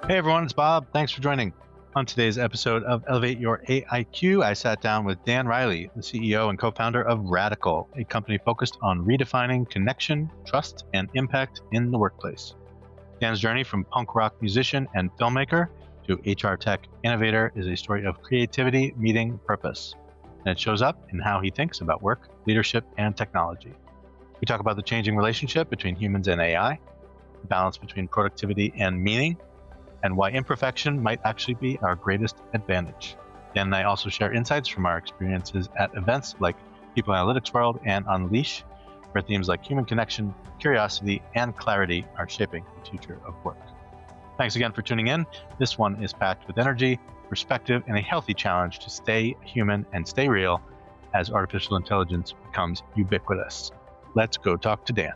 Hey everyone, it's Bob. Thanks for joining. On today's episode of Elevate Your AIQ, I sat down with Dan Riley, the CEO and co-founder of RADICL, a company focused on redefining connection, trust, and impact in the workplace. Dan's journey from punk rock musician and filmmaker to HR tech innovator is a story of creativity meeting purpose. And it shows up in how he thinks about work, leadership, and technology. We talk about the changing relationship between humans and AI, the balance between productivity and meaning, and why imperfection might actually be our greatest advantage. Dan and I also share insights from our experiences at events like People Analytics World and Unleash, where themes like human connection, curiosity, and clarity are shaping the future of work. Thanks again for tuning in. This one is packed with energy, perspective, and a healthy challenge to stay human and stay real as artificial intelligence becomes ubiquitous. Let's go talk to Dan.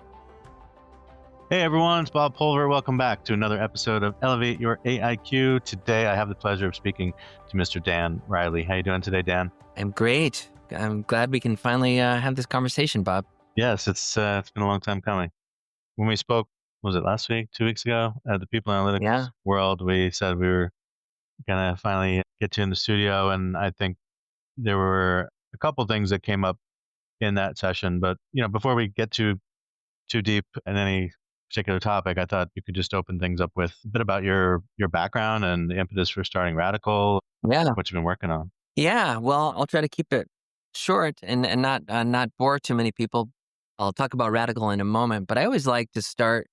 Hey everyone, it's Bob Pulver. Welcome back to another episode of Elevate Your AIQ. Today I have the pleasure of speaking to Mr. Dan Riley. How are you doing today, Dan? I'm great. I'm glad we can finally have this conversation, Bob. Yes, it's been a long time coming. When we spoke, was it last week, 2 weeks ago, at the People Analytics World, we said we were going to finally get you in the studio, and I think there were a couple things that came up in that session. But before we get too deep in any particular topic, I thought you could just open things up with a bit about your background and the impetus for starting RADICL, what you've been working on. Yeah, well, I'll try to keep it short and not bore too many people. I'll talk about RADICL in a moment, but I always like to start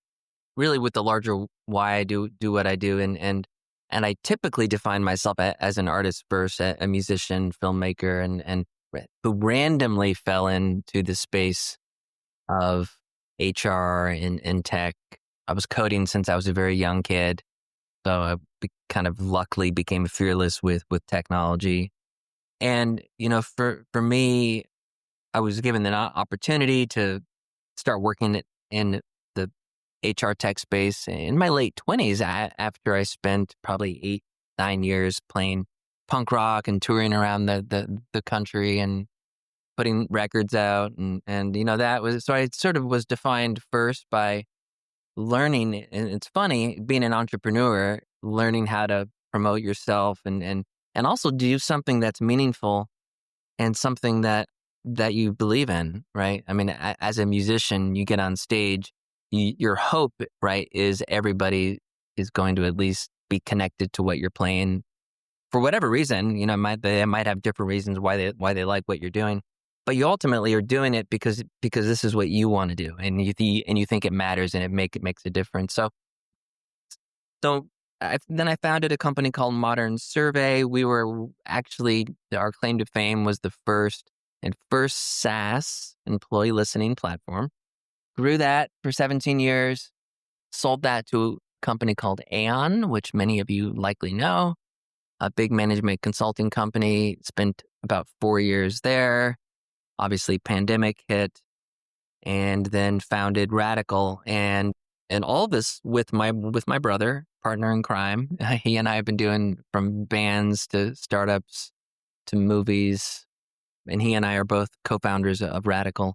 really with the larger why I do what I do, and I typically define myself as an artist first, a musician, filmmaker, and who randomly fell into the space of HR and tech. I was coding since I was a very young kid, so I kind of luckily became fearless with technology. And for me, I was given an opportunity to start working in the HR tech space in my late 20s after I spent probably 8-9 years playing punk rock and touring around the country and putting records out, and that was, so I sort of was defined first by learning, and it's funny being an entrepreneur, learning how to promote yourself and also do something that's meaningful and something that you believe in, right? I mean, as a musician, you get on stage, your hope, right, is everybody is going to at least be connected to what you're playing for whatever reason. They might have different reasons why they like what you're doing. But you ultimately are doing it because this is what you want to do, and you think it matters, and it makes a difference. So then I founded a company called Modern Survey. We were actually, our claim to fame was the first SaaS employee listening platform. Grew that for 17 years. Sold that to a company called Aon, which many of you likely know, a big management consulting company. Spent about 4 years there. Obviously, pandemic hit, and then founded RADICL, and all this with my brother, partner in crime. He and I have been doing from bands to startups to movies, and he and I are both co-founders of RADICL.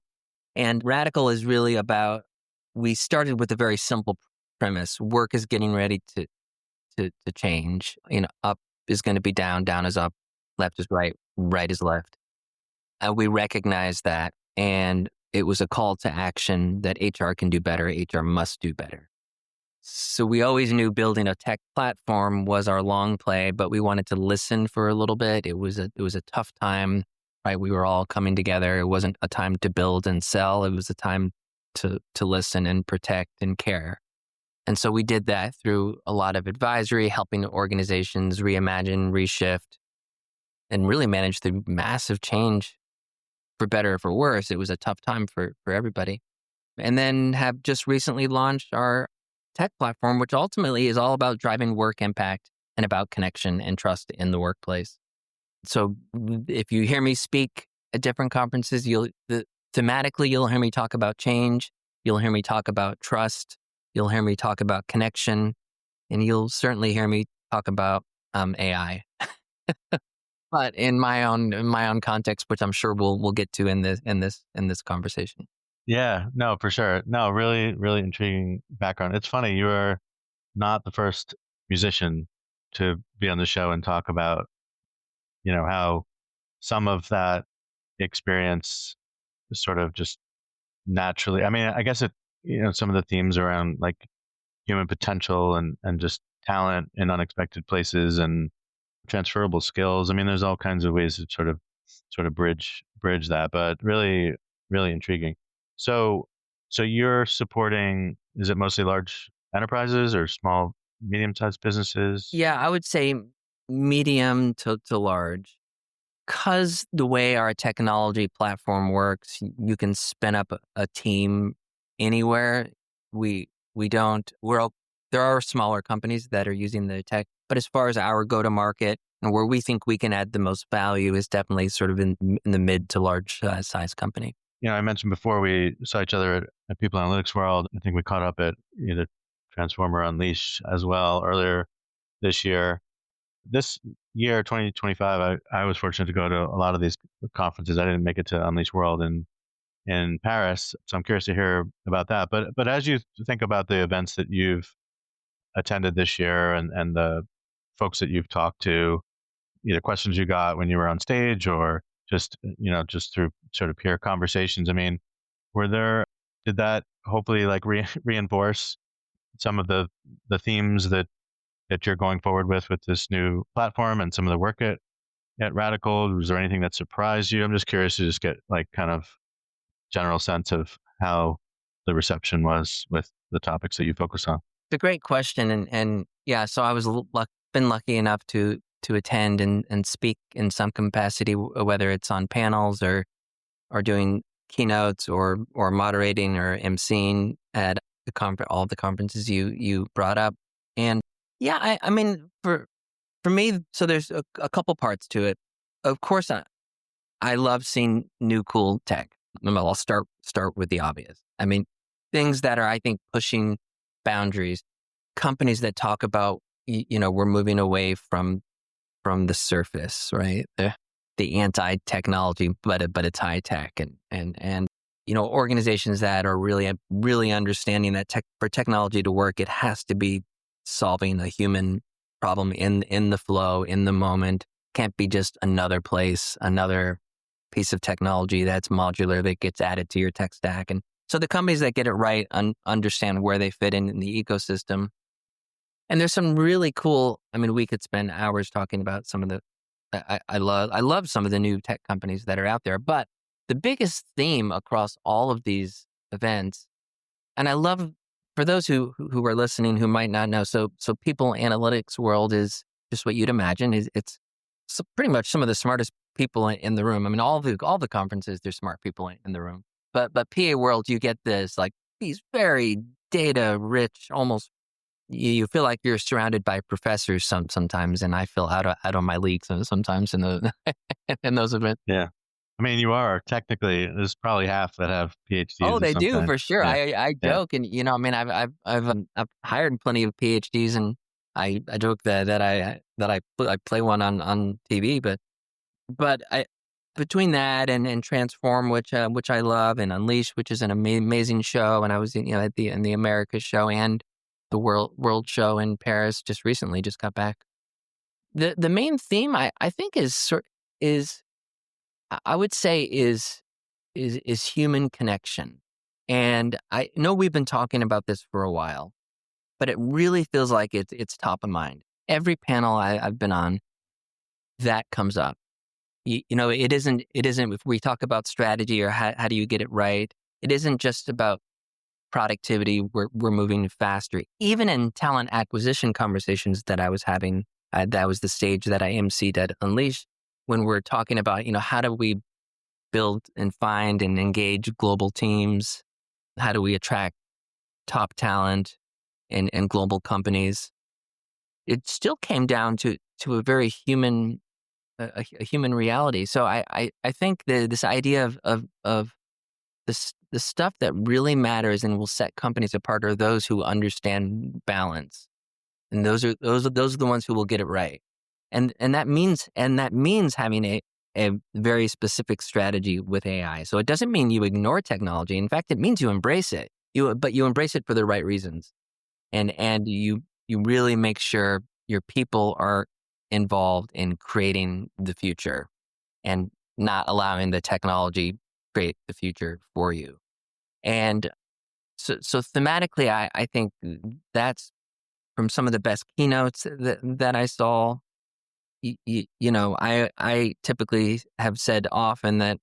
And RADICL is really about, we started with a very simple premise: work is getting ready to change. Up is going to be down, down is up, left is right, right is left. We recognized that, and it was a call to action that HR can do better. HR must do better. So we always knew building a tech platform was our long play, but we wanted to listen for a little bit. It was a tough time, right? We were all coming together. It wasn't a time to build and sell. It was a time to listen and protect and care. And so we did that through a lot of advisory, helping organizations reimagine, reshift, and really manage the massive change. For better or for worse, it was a tough time for everybody. And then have just recently launched our tech platform, which ultimately is all about driving work impact and about connection and trust in the workplace. So if you hear me speak at different conferences, thematically, you'll hear me talk about change. You'll hear me talk about trust. You'll hear me talk about connection. And you'll certainly hear me talk about AI. But in my own context, which I'm sure we'll get to in this conversation. Yeah, no, for sure. No, really, really intriguing background. It's funny, you are not the first musician to be on the show and talk about, how some of that experience is sort of just naturally. I mean, I guess some of the themes around like human potential and just talent in unexpected places and transferable skills. I mean, there's all kinds of ways to sort of bridge that, but really, really intriguing. So, so you're supporting, is it mostly large enterprises or small, medium-sized businesses? Yeah, I would say medium to large. Because the way our technology platform works, you can spin up a team anywhere. We don't. There are smaller companies that are using the tech, but as far as our go to market and where we think we can add the most value is definitely sort of in the mid to large size company. I mentioned before we saw each other at People Analytics World. I think we caught up at either Transformer Unleashed as well earlier this year. This year, 2025, I was fortunate to go to a lot of these conferences. I didn't make it to Unleashed World in Paris, so I'm curious to hear about that. But as you think about the events that you've attended this year and the folks that you've talked to, either questions you got when you were on stage or just through sort of peer conversations. I mean, did that hopefully like reinforce some of the themes that you're going forward with this new platform and some of the work at RADICL? Was there anything that surprised you? I'm just curious to just get like kind of general sense of how the reception was with the topics that you focus on. It's a great question, and yeah, so I was been lucky enough to attend and speak in some capacity, whether it's on panels or doing keynotes or moderating or emceeing at all the conferences you brought up. And yeah, I mean, for me, so there's a couple parts to it. Of course, I love seeing new cool tech. I'll start with the obvious. I mean, things that are, I think, pushing boundaries. Companies that talk about, we're moving away from the surface, right? The anti-technology, but it's high tech, and organizations that are really understanding that for technology to work, it has to be solving a human problem in the flow, in the moment. Can't be just another place, another piece of technology that's modular that gets added to your tech stack. And so the companies that get it right understand where they fit in the ecosystem. And there's some really cool, I mean, we could spend hours talking about some of the, I love some of the new tech companies that are out there, but the biggest theme across all of these events, and I love, for those who are listening who might not know, so People Analytics World is just what you'd imagine. It's pretty much some of the smartest people in the room. I mean, all the conferences, there's smart people in the room. But PA World, you get this, like, these very data rich, almost, you feel like you're surrounded by professors sometimes, and I feel out of my league sometimes in those events. Yeah. I mean, you are technically, there's probably half that have PhDs. Oh, they do kind. for sure. Yeah. I joke, and I mean, I've hired plenty of PhDs, and I joke that I play one on TV, but I, between that and Transform, which I love, and Unleash, which is an amazing show, and I was at the Americas show and the World show in Paris just recently, just got back. The main theme I think is I would say is human connection. And I know we've been talking about this for a while, but it really feels like it's top of mind. Every panel I've been on, that comes up. It isn't, if we talk about strategy or how do you get it right, it isn't just about productivity. We're moving faster. Even in talent acquisition conversations that I was having, that was the stage that I emceed at Unleash, when we're talking about, how do we build and find and engage global teams? How do we attract top talent in global companies? It still came down to a very human, a human reality. So I think this idea of the stuff that really matters and will set companies apart are those who understand balance, and those are the ones who will get it right. And that means having a very specific strategy with AI. So it doesn't mean you ignore technology. In fact, it means you embrace it. But you embrace it for the right reasons. And you you really make sure your people are involved in creating the future and not allowing the technology create the future for you. And so thematically, I think that's from some of the best keynotes that I saw. I typically have said often that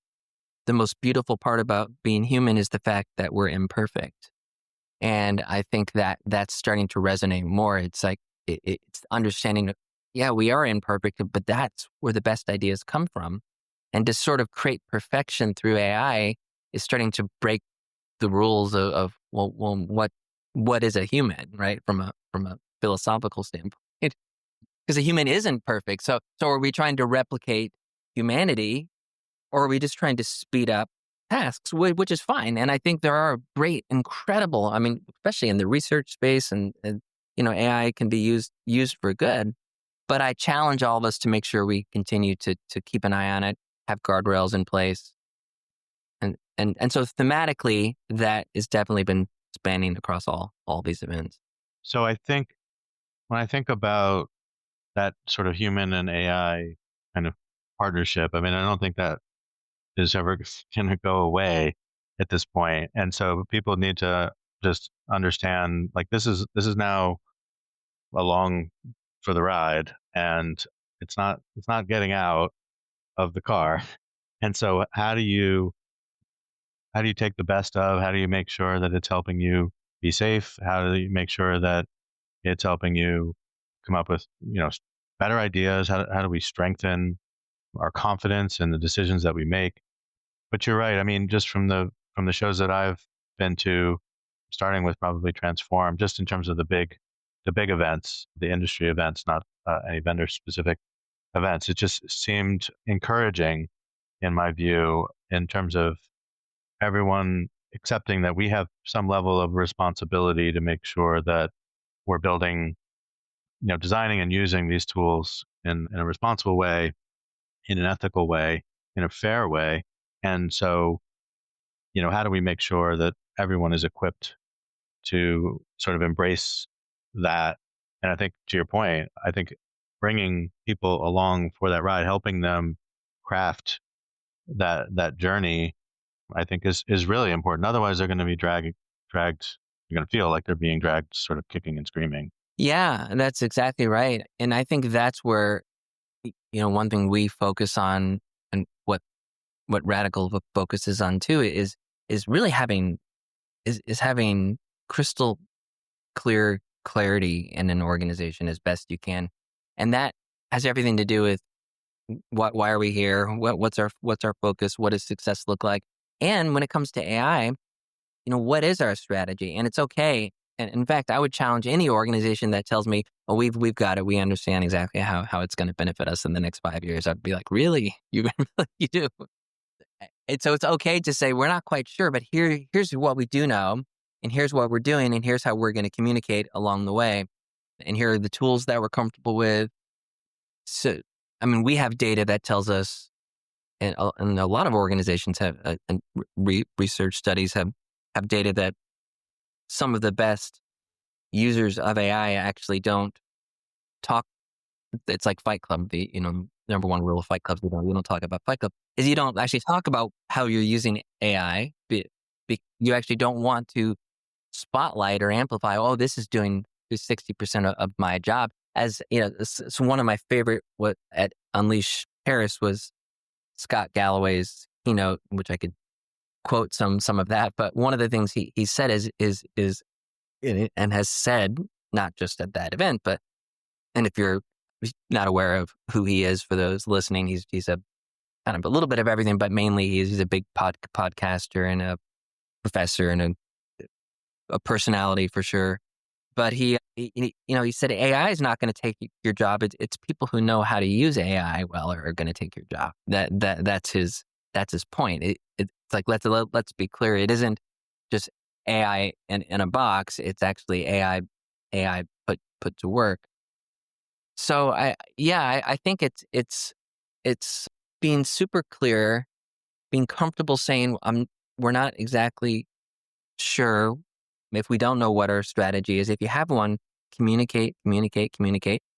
the most beautiful part about being human is the fact that we're imperfect. And I think that that's starting to resonate more. It's like, it's understanding that, yeah, we are imperfect, but that's where the best ideas come from. And to sort of create perfection through AI is starting to break the rules of what is a human, right? From a philosophical standpoint, because a human isn't perfect. So are we trying to replicate humanity, or are we just trying to speed up tasks, which is fine? And I think there are great, incredible. I mean, especially in the research space, and AI can be used for good. But I challenge all of us to make sure we continue to keep an eye on it, have guardrails in place, and so thematically, that has definitely been spanning across all these events. So I think when I think about that sort of human and AI kind of partnership, I mean, I don't think that is ever going to go away at this point. And so people need to just understand, like, this is now along for the ride, and it's not getting out of the car. And so how do you take the best of, how do you make sure that it's helping you be safe? How do you make sure that it's helping you come up with, better ideas? How do we strengthen our confidence in the decisions that we make? But you're right. I mean, just from the shows that I've been to, starting with probably Transform, just in terms of the big events, the industry events, not any vendor specific events, it just seemed encouraging in my view, in terms of everyone accepting that we have some level of responsibility to make sure that we're building, designing and using these tools in a responsible way, in an ethical way, in a fair way. And so, how do we make sure that everyone is equipped to sort of embrace that? And I think, to your point, I think bringing people along for that ride, helping them craft that journey, I think is really important. Otherwise, they're going to be dragged. You're going to feel like they're being dragged, sort of kicking and screaming. Yeah, that's exactly right. And I think that's where, one thing we focus on, and what Radical focuses on too, is really having crystal clear clarity in an organization as best you can. And that has everything to do with why are we here? What's our focus? What does success look like? And when it comes to AI, what is our strategy? And it's okay. And in fact, I would challenge any organization that tells me, "Oh, we've got it. We understand exactly how it's going to benefit us in the next 5 years." I'd be like, "Really? You you do?" And so it's okay to say we're not quite sure, but here's what we do know, and here's what we're doing, and here's how we're going to communicate along the way, and here are the tools that we're comfortable with. So, I mean, we have data that tells us, and a lot of organizations have, and research studies have data that some of the best users of AI actually don't talk. It's like Fight Club. The number one rule of Fight Club, we don't talk about Fight Club, is you don't actually talk about how you're using AI. You actually don't want to spotlight or amplify, "Oh, this is doing 60% of my job." As so one of my favorite at Unleash Paris was Scott Galloway's keynote, which I could quote some of that. But one of the things he said is and has said, not just at that event, but, and if you're not aware of who he is, for those listening, he's a kind of a little bit of everything, but mainly he's a big podcaster and a professor and a personality for sure. But he said AI is not going to take your job. It's people who know how to use AI well are going to take your job. That's his point. It's like, let's be clear. It isn't just AI in a box. It's actually AI put to work. So I think it's being super clear, being comfortable saying we're not exactly sure. If we don't know what our strategy is, if you have one, communicate,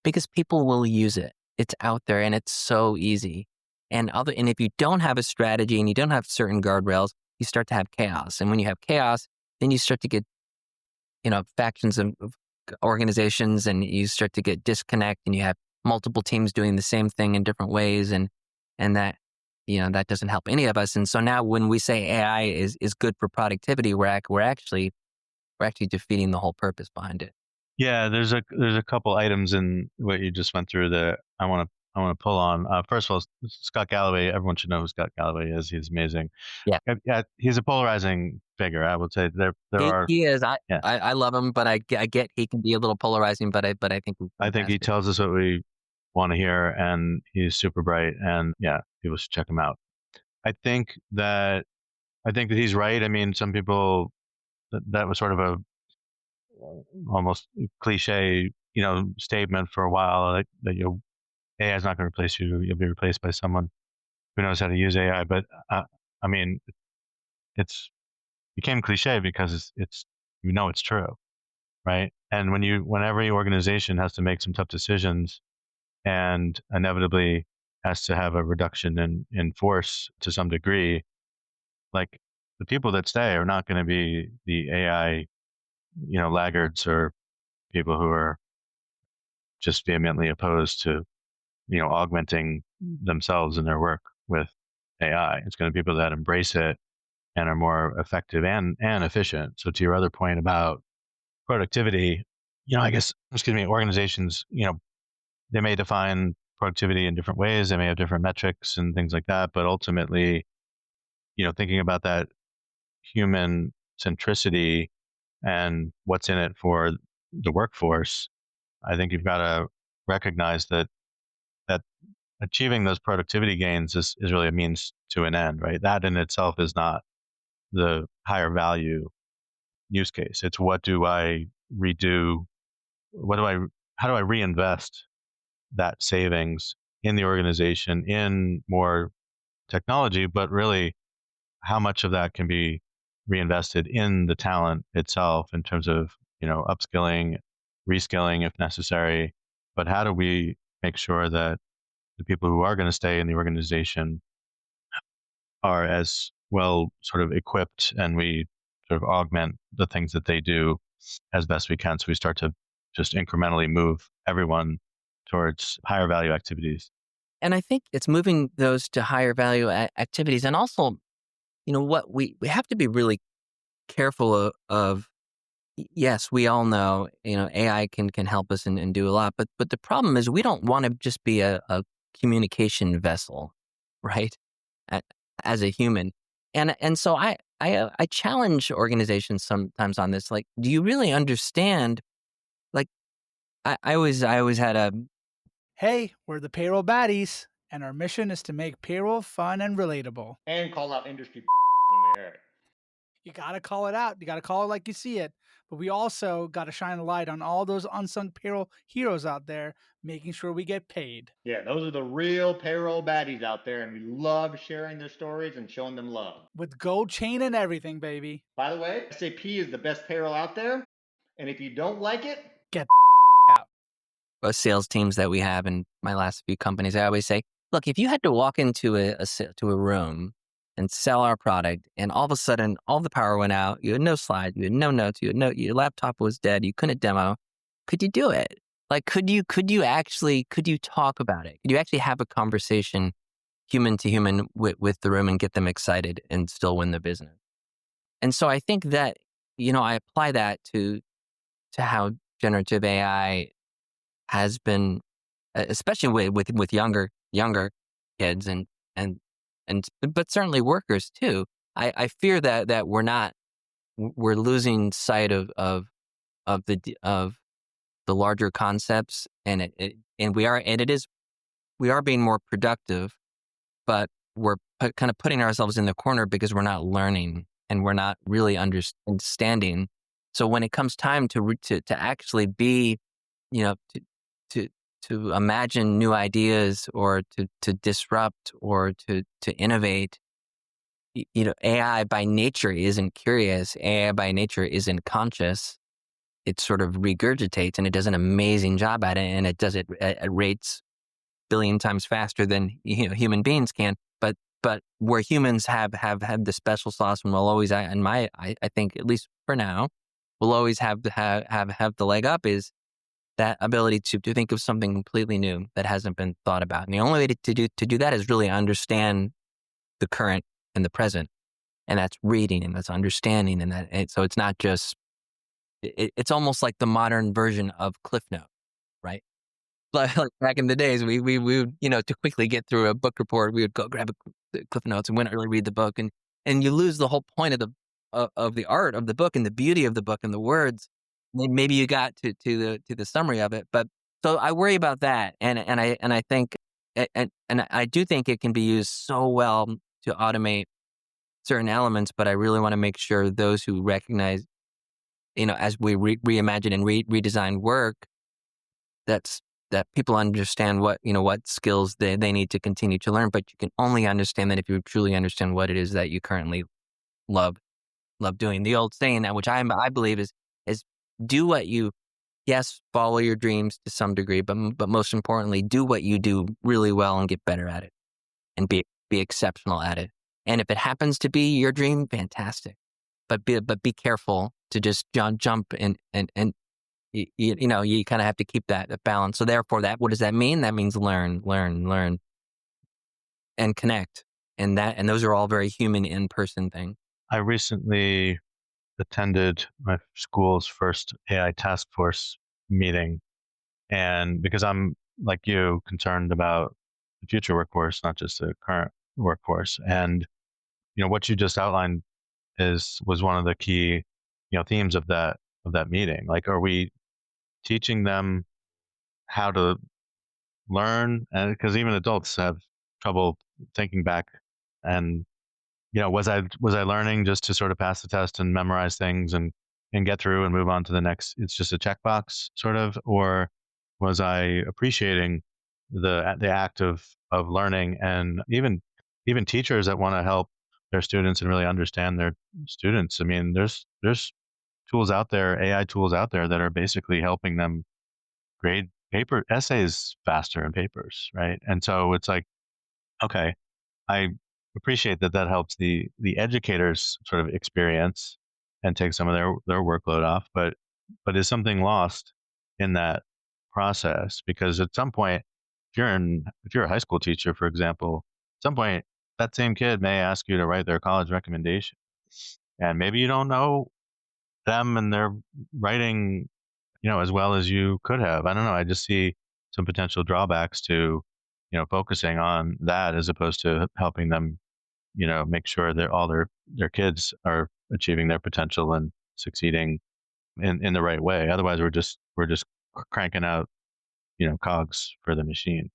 because people will use it. It's out there and it's so easy. And if you don't have a strategy and you don't have certain guardrails, you start to have chaos. And when you have chaos, then you start to get, factions of organizations, and you start to get disconnect, and you have multiple teams doing the same thing in different ways. And that, that doesn't help any of us. And so now when we say AI is good for productivity, we're actually defeating the whole purpose behind it. Yeah, there's a couple items in what you just went through that I want to pull on. First of all, Scott Galloway. Everyone should know who Scott Galloway is. He's amazing. Yeah, he's a polarizing figure. I would say there are. He is. Yeah. I love him, but I get he can be a little polarizing. But I think he tells us what we want to hear, and he's super bright. And yeah, people should check him out. I think that he's right. I mean, some people that was sort of a almost cliche, statement for a while, like that AI is not going to replace you. You'll be replaced by someone who knows how to use AI. But I mean, it's became cliche because it's it's true, right? And when every organization has to make some tough decisions and inevitably has to have a reduction in force to some degree, like the people that stay are not going to be the AI, laggards or people who are just vehemently opposed to, augmenting themselves in their work with AI. It's going to be people that embrace it and are more effective and efficient. So to your other point about productivity, I guess, organizations, they may define productivity in different ways. They may have different metrics and things like that. But ultimately, thinking about that human centricity and what's in it for the workforce, I think you've got to recognize that achieving those productivity gains is really a means to an end, right? That in itself is not the higher value use case. It's what do I redo? How do I reinvest that savings in the organization in more technology, but really how much of that can be reinvested in the talent itself in terms of, upskilling, reskilling if necessary. But how do we make sure that the people who are going to stay in the organization are as well sort of equipped, and we sort of augment the things that they do as best we can. So we start to just incrementally move everyone towards higher value activities. And I think it's moving those to higher value activities. And also, what we have to be really careful of. Yes, we all know, AI can help us and do a lot, but the problem is we don't want to just be a communication vessel, right? As a human. And so I challenge organizations sometimes on this. Like, do you really understand? Like, I always had a, Hey, we're the payroll baddies, and our mission is to make payroll fun and relatable. And call out industry when we hear it. You gotta call it out. You gotta call it like you see it. But we also gotta shine a light on all those unsung payroll heroes out there, making sure we get paid. Yeah, those are the real payroll baddies out there, and we love sharing their stories and showing them love. With gold chain and everything, baby. By the way, SAP is the best payroll out there, and if you don't like it, Get out. Both sales teams that we have in my last few companies, I always say, look, if you had to walk into a room and sell our product, and all of a sudden all the power went out, you had no slides, you had no notes, your laptop was dead, you couldn't demo, could you do it? Like, could you talk about it? Could you actually have a conversation human to human with the room and get them excited and still win the business? And so I think that, I apply that to how generative AI has been, especially with younger kids and but certainly workers too. I fear that we're losing sight of the larger concepts, and we are being more productive, but we're kind of putting ourselves in the corner because we're not learning and we're not really understanding. So when it comes time to actually be, to imagine new ideas or to disrupt or to innovate, AI by nature isn't curious. AI by nature isn't conscious. it sort of regurgitates, and it does an amazing job at it, and it does it at rates billion times faster than human beings can. But where humans have had the special sauce, and will always, I think, at least for now, will always have the leg up, is that ability to think of something completely new that hasn't been thought about. And the only way to do that is really understand the current and the present, and that's reading, and that's understanding, so it's not just it's almost like the modern version of Cliff Note, right? Like back in the days, we would, to quickly get through a book report, we would go grab the Cliff Notes and wouldn't really read the book, and you lose the whole point of the art of the book and the beauty of the book and the words. Maybe you got to the summary of it, but so I worry about that, and I think, and I do think it can be used so well to automate certain elements, but I really want to make sure those who recognize, as we reimagine and redesign work, that people understand what skills they need to continue to learn. But you can only understand that if you truly understand what it is that you currently love doing. The old saying, that which I believe is do what you, yes, follow your dreams to some degree, but most importantly, do what you do really well and get better at it, and be exceptional at it. And if it happens to be your dream, fantastic. But be careful to just jump and you kind of have to keep that balance. So therefore, what does that mean? That means learn, and connect, and those are all very human, in-person things. I recently attended my school's first AI task force meeting, and because I'm, like you, concerned about the future workforce, not just the current workforce, and what you just outlined was one of the key themes of that meeting. Like, are we teaching them how to learn? And because even adults have trouble thinking back, and was I learning just to sort of pass the test and memorize things and get through and move on to the next? It's just a checkbox sort of, or was I appreciating the act of learning? And even teachers that want to help their students and really understand their students. I mean, there's tools out there, AI tools out there, that are basically helping them grade paper essays faster in papers, right? And so it's like, okay, I appreciate that helps the educators sort of experience and take some of their workload off, but is something lost in that process? Because at some point, if you're a high school teacher, for example, at some point that same kid may ask you to write their college recommendation, and maybe you don't know them and their writing as well as you could have. I don't know. I just see some potential drawbacks to focusing on that, as opposed to helping them make sure that all their kids are achieving their potential and succeeding in the right way. Otherwise, we're just cranking out cogs for the machine.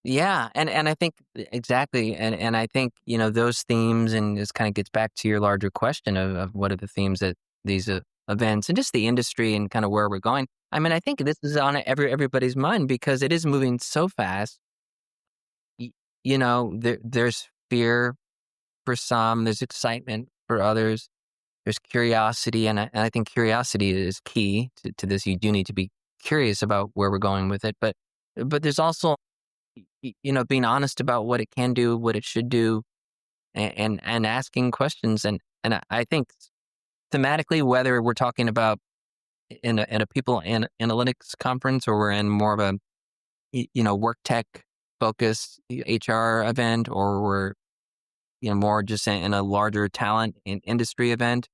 Yeah, and I think exactly, and I think those themes, and this kind of gets back to your larger question of what are the themes that these events and just the industry and kind of where we're going. I mean, I think this is on everybody's mind, because it is moving so fast. There's fear for some, there's excitement for others, there's curiosity, and I think curiosity is key to this. You do need to be curious about where we're going with it, but there's also being honest about what it can do, what it should do, and asking questions. And I think thematically, whether we're talking about in a people analytics conference, or we're in more of a work tech focused HR event, or we're more just in a larger talent and industry event,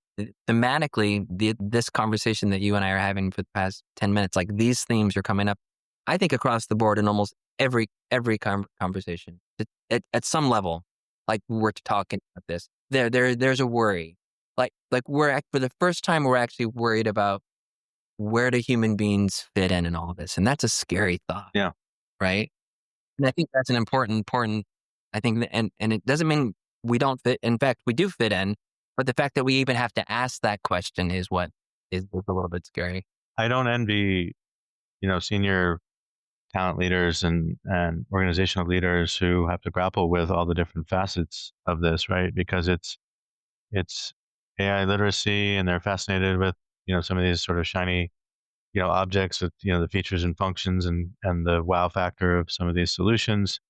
thematically, this conversation that you and I are having for the past 10 minutes, like these themes are coming up, I think, across the board in almost every conversation at some level. Like, we're talking about this, there's a worry, like we're for the first time, we're actually worried about where do human beings fit in all of this, and that's a scary thought. Yeah. Right. And I think that's an important. I think, and it doesn't mean we don't fit. In fact, we do fit in, but the fact that we even have to ask that question is what is a little bit scary. I don't envy, senior talent leaders and organizational leaders who have to grapple with all the different facets of this, right? Because it's AI literacy, and they're fascinated with, some of these sort of shiny objects with, the features and functions and the wow factor of some of these solutions.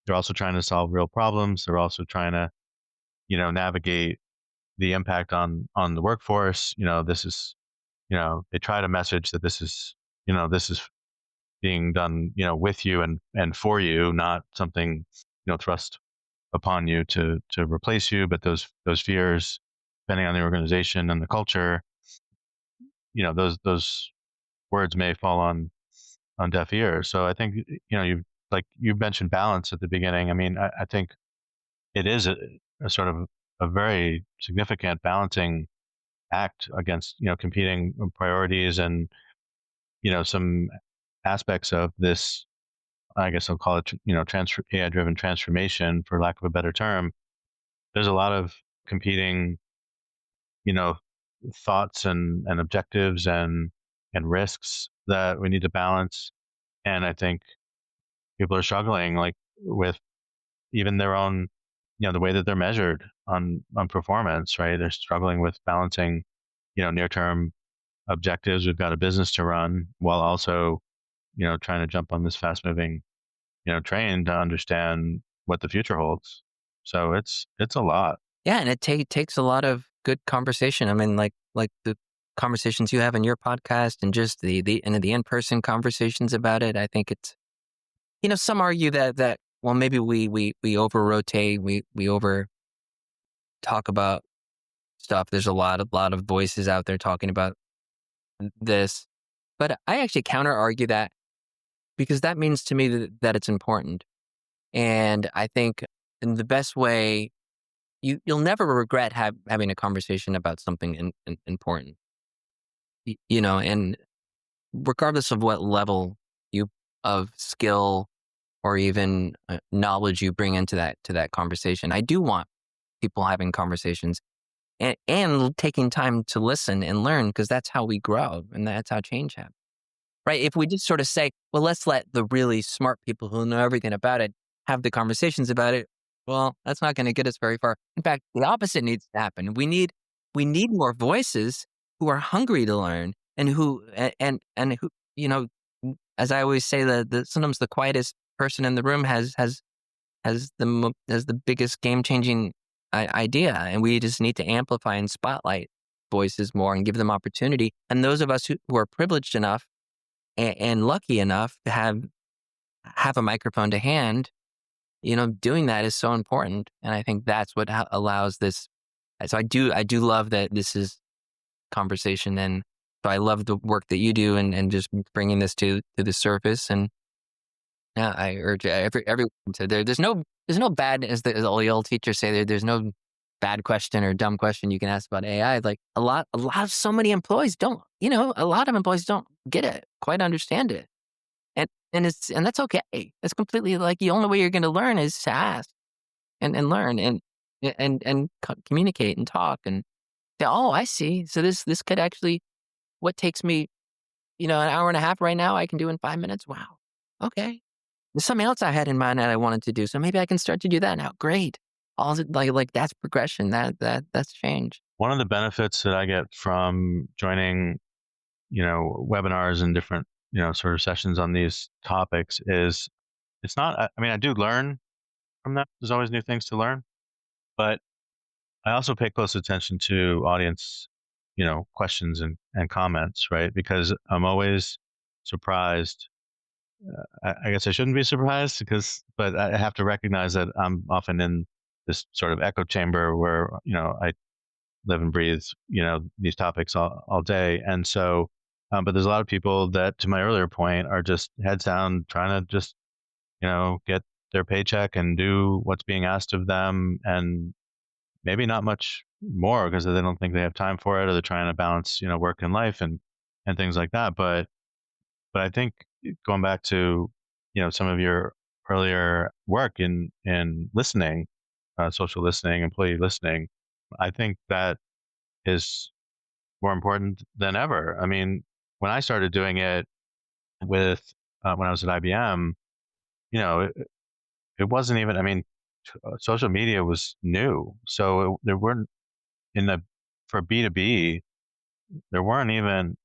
They're also trying to solve real problems. They're also trying to, navigate the impact on the workforce. This is, they try to message that this is being done, with you and for you, not something, thrust upon you to replace you. But those fears, depending on the organization and the culture, those words may fall on deaf ears. So I think, you mentioned balance at the beginning. I mean, I think it is a sort of a very significant balancing act against, competing priorities and, some aspects of this, I guess I'll call it, AI driven transformation, for lack of a better term. There's a lot of competing, you know, thoughts and objectives and risks that we need to balance. And I think people are struggling, like, with even their own, the way that they're measured on performance, right? They're struggling with balancing, near term objectives. We've got a business to run, while also, trying to jump on this fast moving, train to understand what the future holds. So it's a lot. Yeah, and it takes a lot of good conversation. I mean, like the conversations you have in your podcast, and just the in-person conversations about it. I think it's, some argue that well, maybe we over rotate, we over talk about stuff. There's a lot of voices out there talking about this, but I actually counter argue that, because that means to me that it's important. And I think in the best way, you'll never regret having a conversation about something important. And regardless of what level of skill or even knowledge you bring into that conversation, I do want people having conversations and taking time to listen and learn, because that's how we grow and that's how change happens. Right? If we just sort of say, well, let's let the really smart people who know everything about it have the conversations about it, well, that's not going to get us very far. In fact, the opposite needs to happen. We need more voices who are hungry to learn, and who who, as I always say, sometimes the quietest person in the room has the biggest game changing idea, and we just need to amplify and spotlight voices more and give them opportunity. And those of us who are privileged enough and lucky enough to have a microphone to hand, doing that is so important. And I think that's what allows this. So I do love that this is conversation. And so I love the work that you do, and just bringing this to the surface. And yeah, I urge everyone to, there's no bad, as the old teachers say, there's no bad question or dumb question you can ask about AI. Like a lot of so many employees don't, a lot of employees don't get it, quite understand it. And that's okay. It's completely, like, the only way you're going to learn is to ask and learn and communicate and talk and say, oh, I see. So this could actually, what takes me, an hour and a half right now, I can do in 5 minutes. Wow. Okay. There's something else I had in mind that I wanted to do. So maybe I can start to do that now. Great. All like that's progression. That's change. One of the benefits that I get from joining, webinars and different, sort of sessions on these topics is, it's not, I mean, I do learn from them. There's always new things to learn, but I also pay close attention to audience, questions and comments, right? Because I'm always surprised. I guess I shouldn't be surprised, but I have to recognize that I'm often in this sort of echo chamber where, I live and breathe, these topics all day. And so, but there's a lot of people that, to my earlier point, are just heads down, trying to just, get their paycheck and do what's being asked of them, and maybe not much more, because they don't think they have time for it, or they're trying to balance, work and life and things like that. But I think, going back to, some of your earlier work in listening, social listening, employee listening, I think that is more important than ever. I mean, when I started doing it with when I was at IBM, it wasn't even. I mean, social media was new, so there weren't, for B2B, there weren't even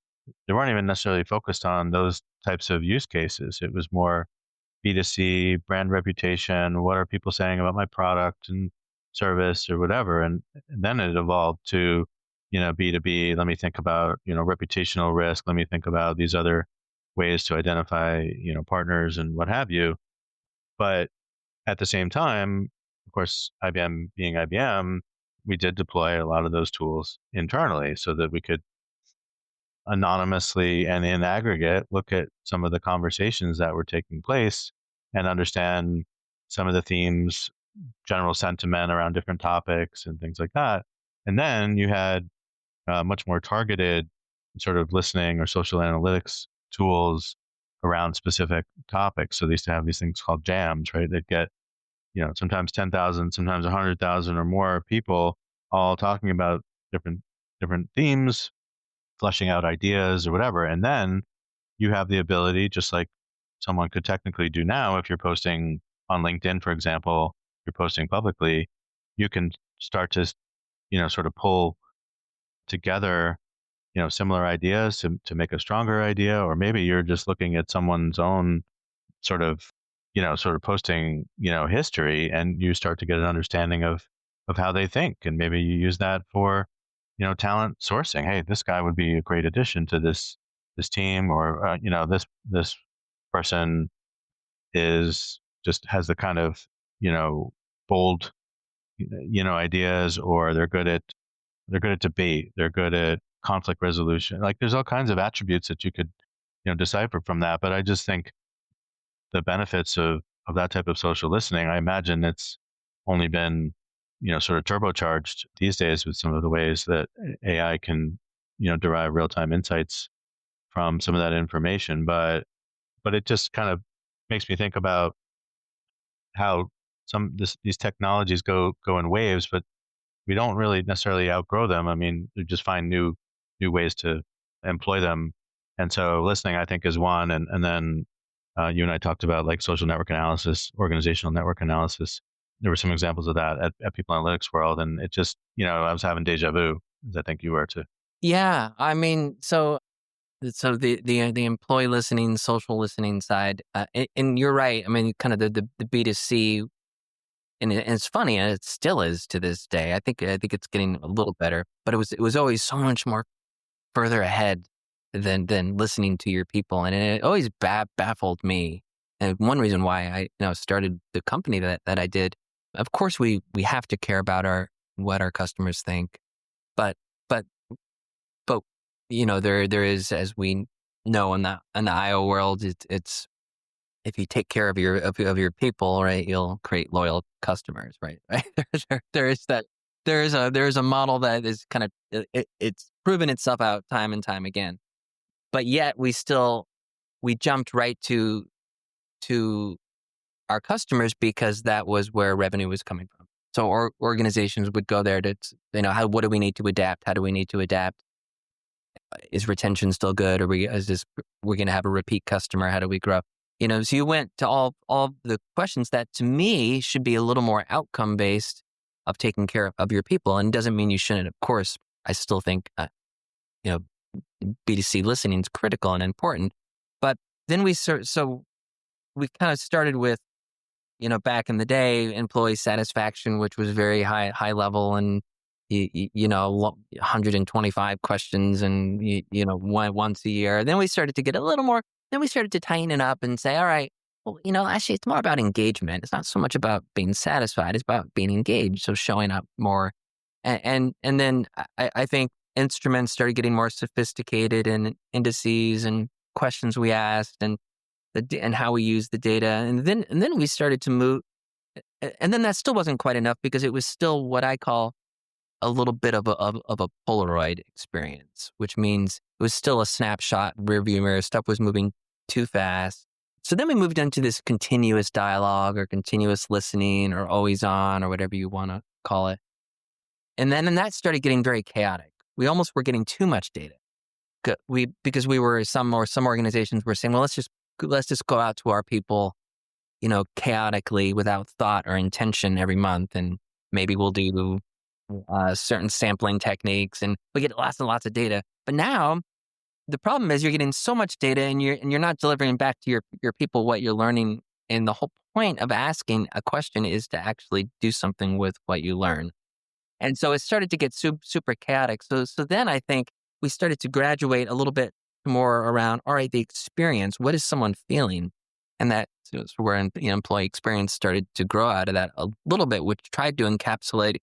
they weren't even necessarily focused on those types of use cases. It was more B2C, brand reputation. What are people saying about my product and service or whatever? And then it evolved to, B2B. Let me think about, reputational risk. Let me think about these other ways to identify, partners and what have you. But at the same time, of course, IBM being IBM, we did deploy a lot of those tools internally so that we could anonymously and in aggregate look at some of the conversations that were taking place and understand some of the themes, general sentiment around different topics and things like that. And then you had much more targeted sort of listening or social analytics tools around specific topics. So they used to have these things called jams, right? They'd get, sometimes 10,000, sometimes 100,000 or more people all talking about different themes, fleshing out ideas or whatever. And then you have the ability, just like someone could technically do now, if you're posting on LinkedIn, for example, you're posting publicly, you can start to, sort of pull together, similar ideas to make a stronger idea. Or maybe you're just looking at someone's own sort of, posting, history, and you start to get an understanding of how they think. And maybe you use that for, talent sourcing. Hey, this guy would be a great addition to this team, or this person has the kind of, bold, ideas, or they're good at debate, they're good at conflict resolution. Like, there's all kinds of attributes that you could, decipher from that. But I just think the benefits of that type of social listening, I imagine it's only been, sort of turbocharged these days with some of the ways that AI can, derive real-time insights from some of that information. But it just kind of makes me think about how these technologies go in waves, but we don't really necessarily outgrow them. I mean, we just find new ways to employ them. And so listening, I think, is one. And then you and I talked about like social network analysis, organizational network analysis. There were some examples of that at People Analytics World. And it just, I was having deja vu, as I think you were too. Yeah, I mean, so the employee listening, social listening side, and you're right. I mean, kind of the B2C, and it's funny, and it still is to this day. I think it's getting a little better, but it was always so much more further ahead than listening to your people, and it always baffled me. And one reason why I started the company that I did. Of course, we have to care about what our customers think, but there is, as we know in the IO world, it's if you take care of your people, right, you'll create loyal customers, right? There is a model that is kind of it's proven itself out time and time again, but yet we jumped right to our customers because that was where revenue was coming from. So organizations would go there to what do we need to adapt? How do we need to adapt? Is retention still good? We're going to have a repeat customer? How do we grow? So you went to all the questions that to me should be a little more outcome based of taking care of your people. And it doesn't mean you shouldn't. Of course, I still think, B2C listening is critical and important. But then we kind of started with, back in the day, employee satisfaction, which was very high level, and 125 questions, and once a year. Then we started to get a little more. Then we started to tighten it up and say, all right, well, actually, it's more about engagement. It's not so much about being satisfied; it's about being engaged. So showing up more, and then I think instruments started getting more sophisticated, and indices and questions we asked, and how we used the data, and then we started to move. And then that still wasn't quite enough because it was still what I call a little bit of a Polaroid experience, which means it was still a snapshot, rearview mirror. Stuff was moving too fast. So then we moved into this continuous dialogue or continuous listening or always on or whatever you want to call it. And then that started getting very chaotic. We almost were getting too much data. Because some organizations were saying, well, let's just go out to our people, chaotically without thought or intention every month, and maybe we'll do certain sampling techniques, and we get lots and lots of data. But now the problem is you're getting so much data and you're not delivering back to your people what you're learning. And the whole point of asking a question is to actually do something with what you learn. And so it started to get super chaotic. So then I think we started to graduate a little bit more around, all right, the experience. What is someone feeling? And that's where employee experience started to grow out of that a little bit, which tried to encapsulate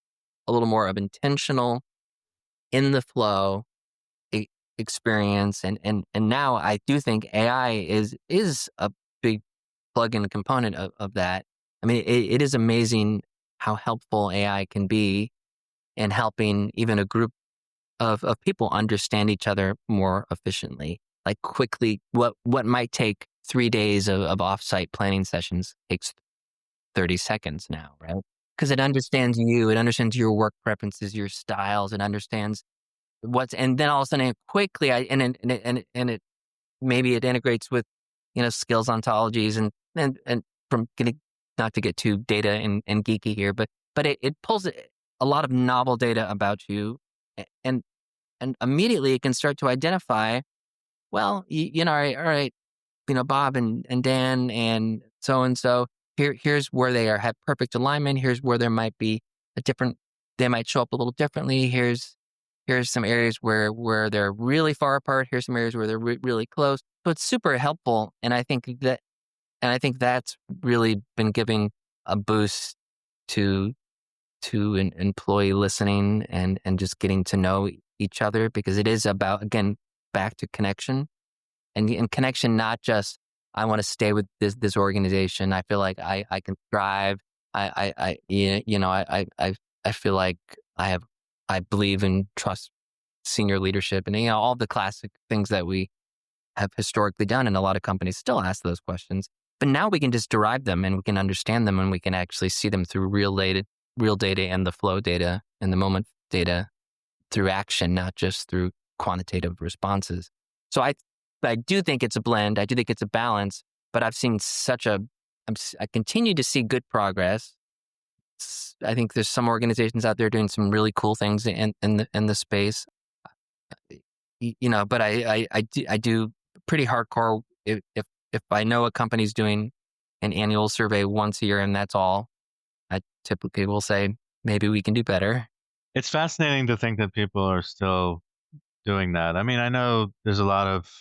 a little more of intentional, in the flow experience. And now I do think AI is a big plug-in component of that. I mean, it is amazing how helpful AI can be in helping even a group of people understand each other more efficiently. Like quickly, what might take 3 days of offsite planning sessions takes 30 seconds now, right? Because it understands you, it understands your work preferences, your styles, it understands and then all of a sudden quickly, it maybe it integrates with, skills ontologies and from getting, not to get too data and geeky here, but it pulls a lot of novel data about you, and immediately it can start to identify, well, all right, Bob and Dan and so, here's where they have perfect alignment. Here's where there might be they might show up a little differently. Here's some areas where they're really far apart. Here's some areas where they're really close. So it's super helpful. And I think that's really been giving a boost to an employee listening and just getting to know each other, because it is about, again, back to connection and connection, not just, I want to stay with this organization. I feel like I can thrive. I feel like I believe and trust senior leadership and all the classic things that we have historically done. And a lot of companies still ask those questions. But now we can just derive them and we can understand them and we can actually see them through real data and the flow data and the moment data through action, not just through quantitative responses. So I do think it's a blend. I do think it's a balance, but I've seen I continue to see good progress. I think there's some organizations out there doing some really cool things in the space, but I do pretty hardcore. If I know a company's doing an annual survey once a year and that's all, I typically will say, maybe we can do better. It's fascinating to think that people are still doing that. I mean, I know there's a lot of,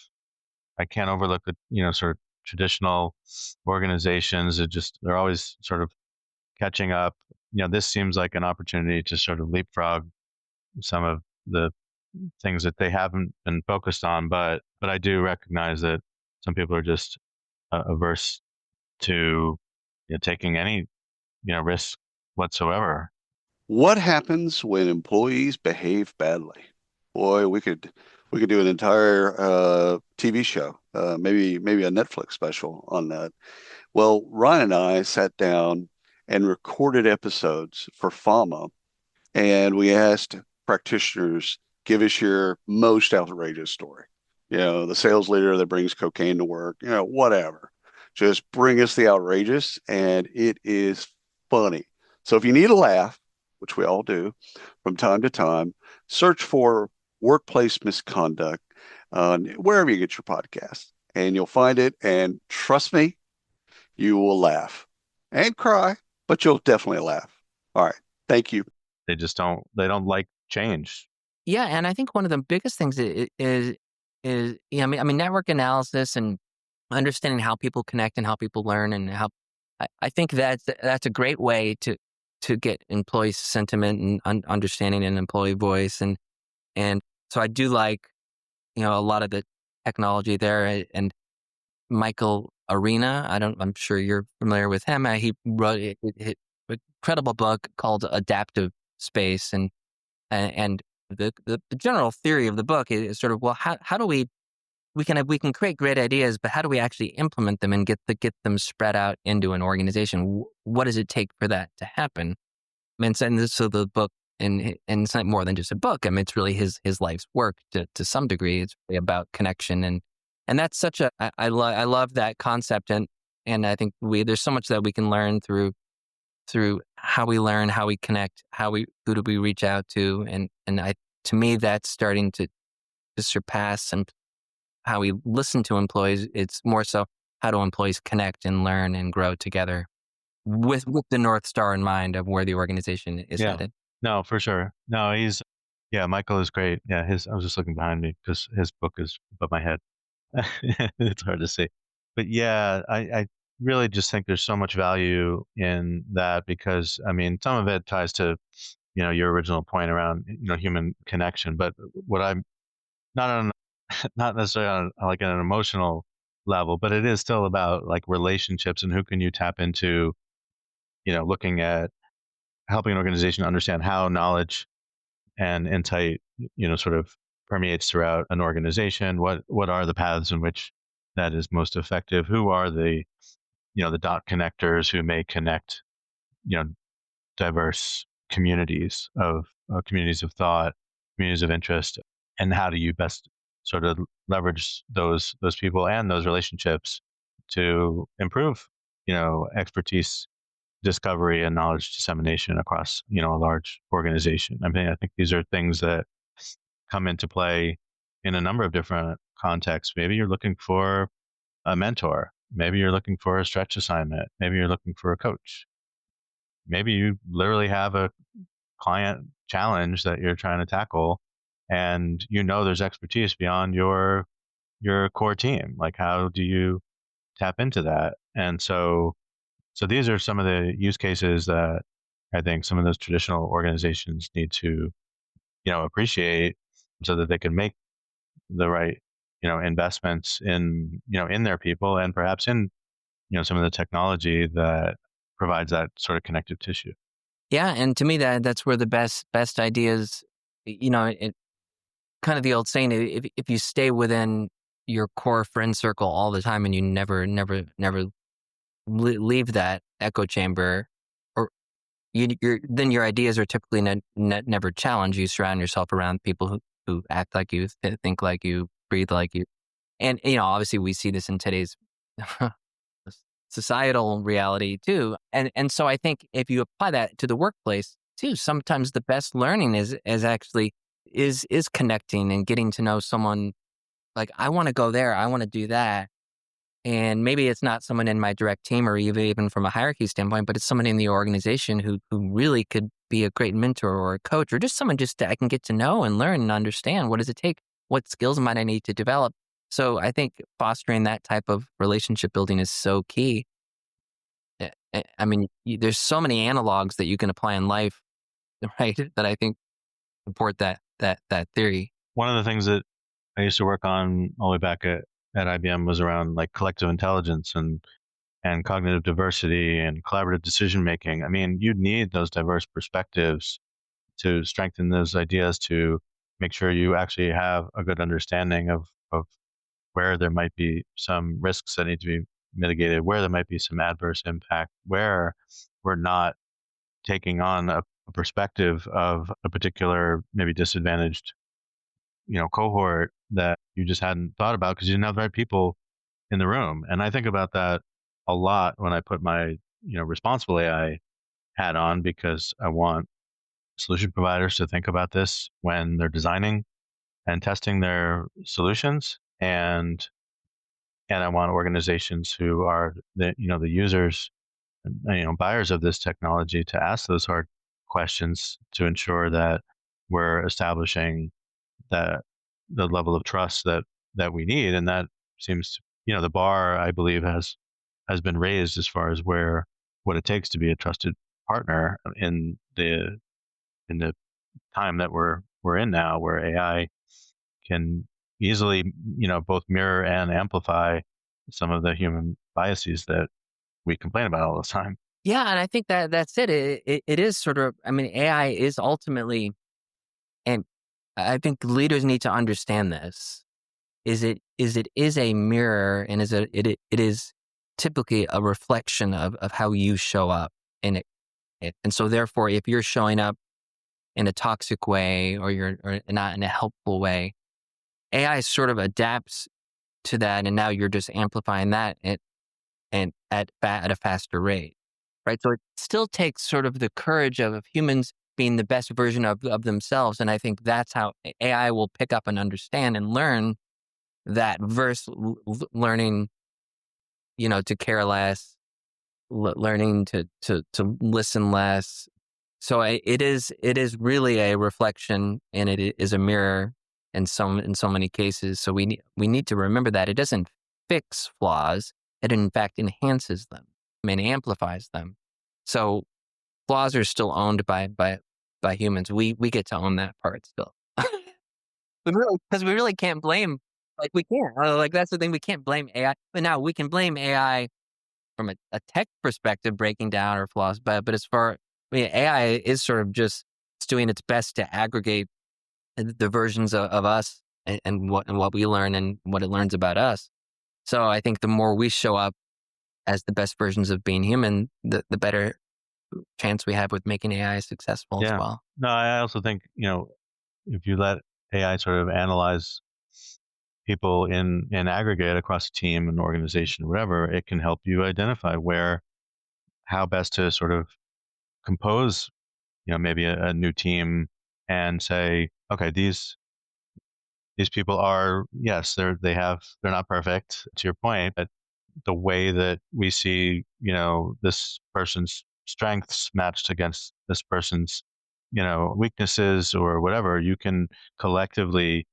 I can't overlook the, sort of traditional organizations. They're always sort of catching up. This seems like an opportunity to sort of leapfrog some of the things that they haven't been focused on. But I do recognize that some people are just averse to taking any risk whatsoever. What happens when employees behave badly? Boy, we could do an entire TV show, maybe a Netflix special on that. Well, Ryan and I sat down and recorded episodes for FAMA, and we asked practitioners, give us your most outrageous story. The sales leader that brings cocaine to work, whatever. Just bring us the outrageous, and it is funny. So if you need a laugh, which we all do from time to time, search for workplace misconduct wherever you get your podcast, and you'll find it. And trust me, you will laugh and cry, but you'll definitely laugh. All right. Thank you. They don't like change. Yeah. And I think one of the biggest things is network analysis and understanding how people connect and how people learn and how, I think that's a great way to get employee sentiment and understanding and employee voice. And so I do like, a lot of the technology there. And Michael Arena, I'm sure you're familiar with him. He wrote an incredible book called Adaptive Space. And the general theory of the book is sort of, well, how do we can create great ideas, but how do we actually implement them and get them spread out into an organization? What does it take for that to happen? I mean, so the book, and it's not more than just a book. I mean, it's really his life's work to some degree. It's really about connection, and that's such a I love that concept, and I think there's so much that we can learn through how we learn, how we connect, who do we reach out to, and to me that's starting to surpass how we listen to employees. It's more so how do employees connect and learn and grow together with the North Star in mind of where the organization is headed. No, for sure. No, Michael is great. Yeah, I was just looking behind me because his book is above my head. It's hard to see. But yeah, I really just think there's so much value in that because, I mean, some of it ties to, your original point around, human connection. But what I'm not on, not necessarily on like an emotional level, but it is still about like relationships and who can you tap into, looking at helping an organization understand how knowledge and insight, sort of permeates throughout an organization. What are the paths in which that is most effective? Who are the, the dot connectors who may connect, diverse communities of thought, communities of interest, and how do you best sort of leverage those people and those relationships to improve, expertise discovery and knowledge dissemination across, a large organization. I mean, I think these are things that come into play in a number of different contexts. Maybe you're looking for a mentor. Maybe you're looking for a stretch assignment. Maybe you're looking for a coach. Maybe you literally have a client challenge that you're trying to tackle and there's expertise beyond your core team. Like, how do you tap into that? And so these are some of the use cases that I think some of those traditional organizations need to, appreciate so that they can make the right, investments in, in their people and perhaps in, some of the technology that provides that sort of connective tissue. Yeah, and to me that's where the best ideas, it kind of the old saying, if you stay within your core friend circle all the time and you never leave that echo chamber, or then your ideas are typically never challenged. You surround yourself around people who act like you, think like you, breathe like you. And, obviously we see this in today's societal reality too. And so I think if you apply that to the workplace too, sometimes the best learning is actually is connecting and getting to know someone. Like, I want to go there, I want to do that. And maybe it's not someone in my direct team or even from a hierarchy standpoint, but it's someone in the organization who really could be a great mentor or a coach, or just someone just I can get to know and learn and understand. What does it take? What skills might I need to develop? So I think fostering that type of relationship building is so key. I mean, there's so many analogs that you can apply in life, right? That I think support that theory. One of the things that I used to work on all the way back at IBM was around like collective intelligence and cognitive diversity and collaborative decision making. I mean, you need those diverse perspectives to strengthen those ideas, to make sure you actually have a good understanding of where there might be some risks that need to be mitigated, where there might be some adverse impact, where we're not taking on a perspective of a particular maybe disadvantaged, cohort that you just hadn't thought about because you didn't have the right people in the room. And I think about that a lot when I put my, responsible AI hat on, because I want solution providers to think about this when they're designing and testing their solutions. And I want organizations who are the users, buyers of this technology to ask those hard questions to ensure that we're establishing the level of trust that we need. And that seems, the bar, I believe, has been raised as far as what it takes to be a trusted partner in the time that we're in now, where AI can easily, both mirror and amplify some of the human biases that we complain about all the time. Yeah, and I think that's it. It is sort of, I mean, AI is ultimately, and I think leaders need to understand this, it is a mirror, and it is typically a reflection of how you show up in it. And so therefore, if you're showing up in a toxic way or not in a helpful way, AI sort of adapts to that, and now you're just amplifying that and at a faster rate, right? So it still takes sort of the courage of humans being the best version of themselves, and I think that's how AI will pick up and understand and learn that versus learning, to care less, learning to listen less. So it is really a reflection, and it is a mirror in so many cases. So we need to remember that it doesn't fix flaws; it in fact enhances them and amplifies them. So flaws are still owned by humans. We get to own that part still. Because we really can't blame. Like we can't. Like that's the thing. We can't blame AI. But now we can blame AI from a tech perspective, breaking down our flaws. But as far, AI is sort of just, it's doing its best to aggregate the versions of us and what we learn and what it learns about us. So I think the more we show up as the best versions of being human, the better chance we have with making AI successful as well. No, I also think, if you let AI sort of analyze people in aggregate across a team, an organization, whatever, it can help you identify how best to sort of compose, maybe a new team and say, okay, these people are, yes, they're not perfect, to your point, but the way that we see, this person's strengths matched against this person's, weaknesses or whatever, you can collectively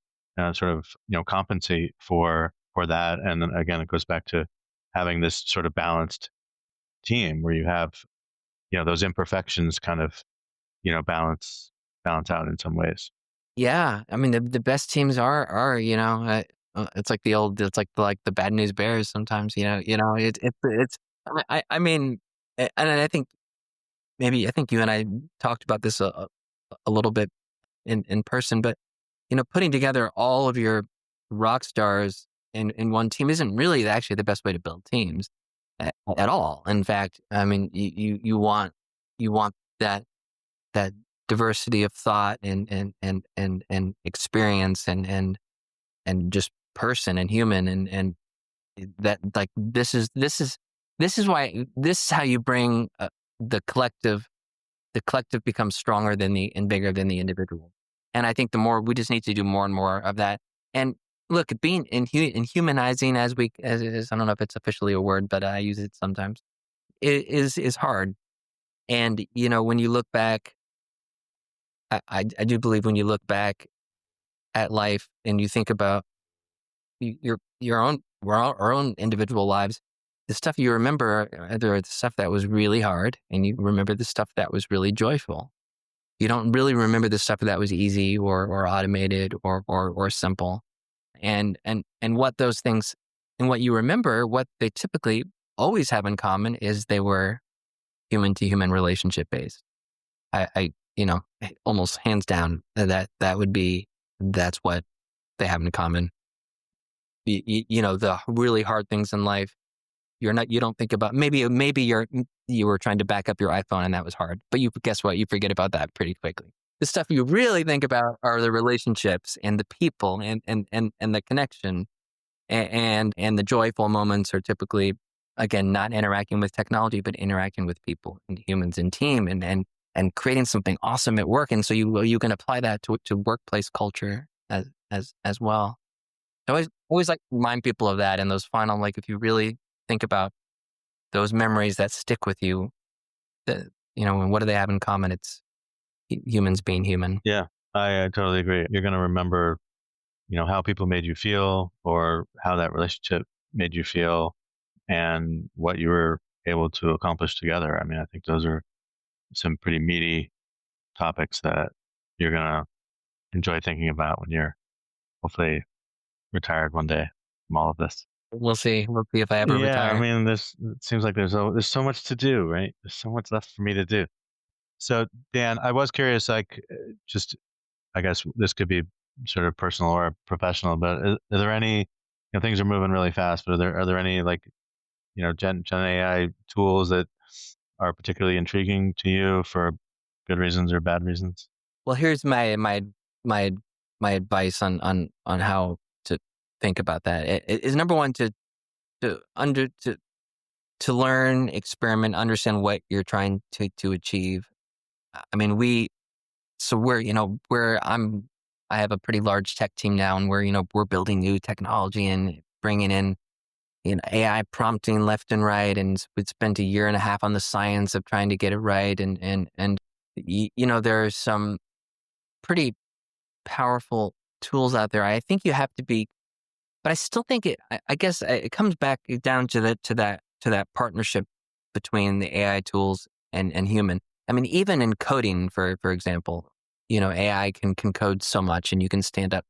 sort of, compensate for that. And then again, it goes back to having this sort of balanced team where you have, those imperfections kind of, balance out in some ways. Yeah, I mean the best teams are it's like the bad news bears sometimes. It's I mean, and I think you and I talked about this a little bit in person, but putting together all of your rock stars in one team isn't really actually the best way to build teams at all. In fact, I mean you want that diversity of thought and experience and just person and human and that, like, this is why this is how you bring the collective becomes stronger and bigger than the individual. And I think the more we just need to do more and more of that. And look, being humanizing as I don't know if it's officially a word, but I use it sometimes, is hard. And when you look back, I do believe when you look back at life and you think about our own individual lives, the stuff you remember are either the stuff that was really hard, and you remember the stuff that was really joyful. You don't really remember the stuff that was easy or automated or simple. And what those things, and what you remember, what they typically always have in common is they were human to human relationship based. I almost hands down that's what they have in common. The really hard things in life, you don't think about. Maybe you were trying to back up your iPhone and that was hard, but guess what? You forget about that pretty quickly. The stuff you really think about are the relationships and the people and the connection and the joyful moments are typically, again, not interacting with technology, but interacting with people and humans and team and creating something awesome at work. And so you can apply that to workplace culture as well. I always like to remind people of that. And those final, like, if you really think about those memories that stick with you, and what do they have in common? It's humans being human. Yeah, I totally agree. You're going to remember, how people made you feel or how that relationship made you feel and what you were able to accomplish together. I mean, I think those are some pretty meaty topics that you're going to enjoy thinking about when you're hopefully retired one day from all of this. We'll see. We'll see if I ever retire. I mean, it seems like there's so much to do, right? There's so much left for me to do. So, Dan, I was curious, like, just, I guess this could be sort of personal or professional, but are there any, things are moving really fast, but are there any, like, Gen AI tools that are particularly intriguing to you for good reasons or bad reasons? Well, here's my advice on how to think about that. It is, number one, to learn, experiment, understand what you're trying to achieve. I mean, where I have a pretty large tech team now, and we're building new technology and bringing in AI prompting left and right, and we spent a year and a half on the science of trying to get it right, and there are some pretty powerful tools out there. I think you have to be, but I still think I guess it comes back down to that partnership between the AI tools and human. I mean, even in coding, for example, AI can code so much, and you can stand up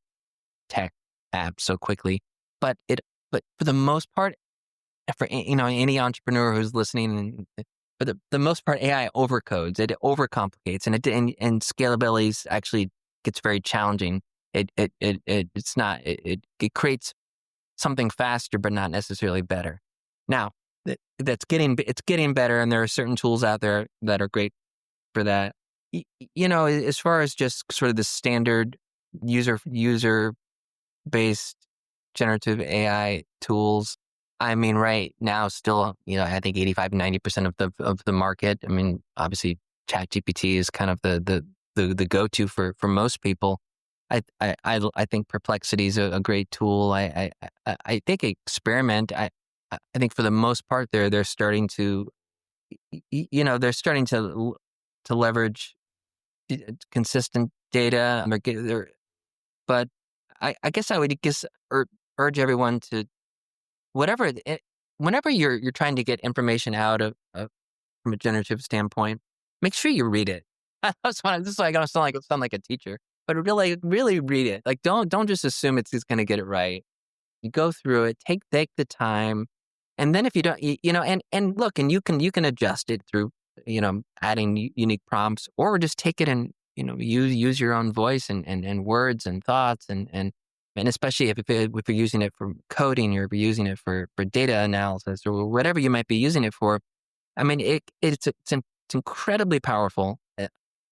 tech apps so quickly. But for the most part, for any entrepreneur who's listening, for the most part, AI overcodes, it overcomplicates, and scalability actually gets very challenging. It creates something faster, but not necessarily better. Now, it's getting better, and there are certain tools out there that are great for that. As far as just sort of the standard user-based generative AI tools, I mean, right now, still, I think 85-90% of the market. I mean, obviously, ChatGPT is kind of the go-to for most people. I think Perplexity is a great tool. I think Experiment. I think for the most part, they're starting to, to leverage consistent data. But I guess I would urge everyone to whenever you're trying to get information out of from a generative standpoint, make sure you read it. This is like I sound like a teacher, but really read it. Like don't just assume it's going to get it right. You go through it, take the time, and then if you don't, and look, and you can adjust it through adding unique prompts, or just take it and use your own voice and words and thoughts and especially if you're using it for coding, or if you're using it for data analysis, or whatever you might be using it for. I mean, it's incredibly powerful,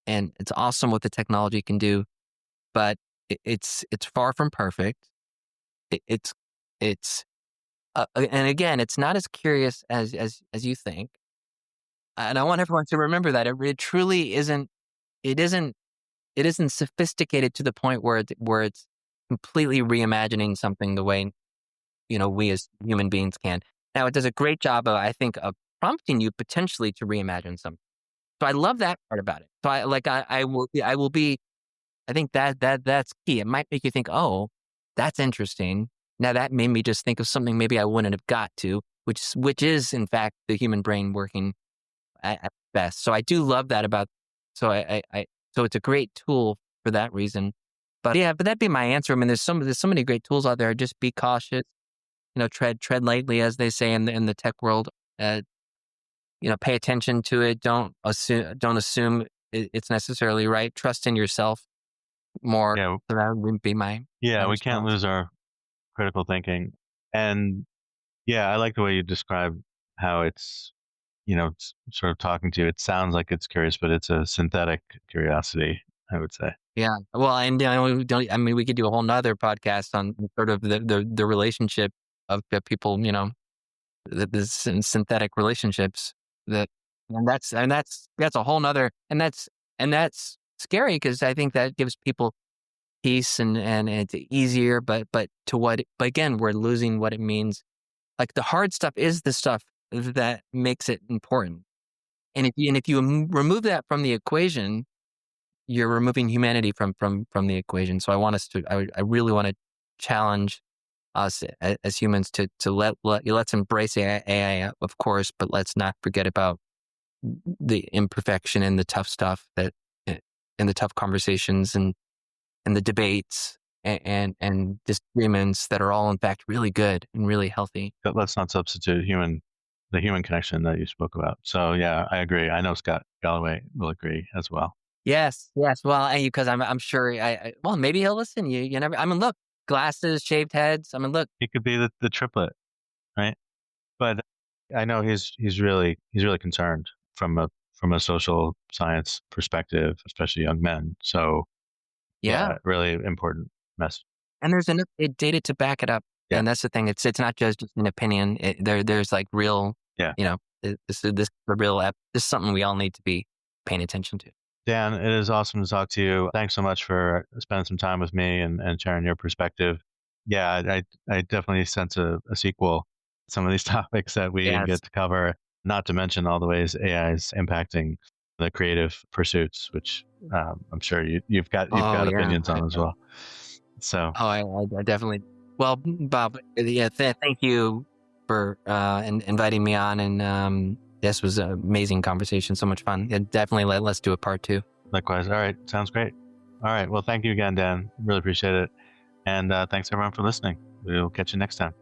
and it's awesome what the technology can do, but it's far from perfect. And again, it's not as curious as you think. And I want everyone to remember that it truly isn't. It isn't sophisticated to the point where it's completely reimagining something the way we as human beings can. Now, it does a great job of, I think, of prompting you potentially to reimagine something. So I love that part about it. So I will be. I think that's key. It might make you think, oh, that's interesting. Now that made me just think of something maybe I wouldn't have got to, which is in fact the human brain working at best. So I do love that about. So so it's a great tool for that reason. But that'd be my answer. I mean, there's so many great tools out there. Just be cautious. Tread lightly, as they say in the tech world. Pay attention to it. Don't assume it's necessarily right. Trust in yourself more. Yeah. So that would be my we can't lose our critical thinking. And I like the way you describe how it's it's sort of talking to you. It sounds like it's curious, but it's a synthetic curiosity, I would say. Yeah. Well, and we could do a whole nother podcast on sort of the relationship of people, the synthetic relationships and that's a whole nother, and that's scary, because I think that gives people peace and it's easier, but again, we're losing what it means. Like the hard stuff is the stuff that makes it important. And if you remove that from the equation, you're removing humanity from the equation. So I really want to challenge us as humans to let's embrace AI, of course, but let's not forget about the imperfection and the tough stuff and the tough conversations and the debates and disagreements that are all in fact really good and really healthy. But let's not substitute the human connection that you spoke about. So I agree. I know Scott Galloway will agree as well. Yes. Well, because I'm sure. Well, maybe he'll listen. You never. I mean, look, glasses, shaved heads. I mean, look. He could be the triplet, right? But I know he's really concerned from a social science perspective, especially young men. So really important message. And there's enough data to back it up. Yeah. And that's the thing. It's not just an opinion. There's like real. Yeah. This is a real app. This is something we all need to be paying attention to. Dan, it is awesome to talk to you. Thanks so much for spending some time with me and sharing your perspective. Yeah, I definitely sense a sequel to some of these topics that we Yes. get to cover, not to mention all the ways AI is impacting the creative pursuits, which I'm sure you've got Oh, yeah. opinions on as well. So Oh, I definitely. Well, Bob, yeah, thank you for inviting me on, and this was an amazing conversation. So much fun. Yeah, definitely let's do a part 2. likewise. All right, sounds great. All right, well, thank you again, Dan. Really appreciate it. And thanks everyone for listening. We'll catch you next time.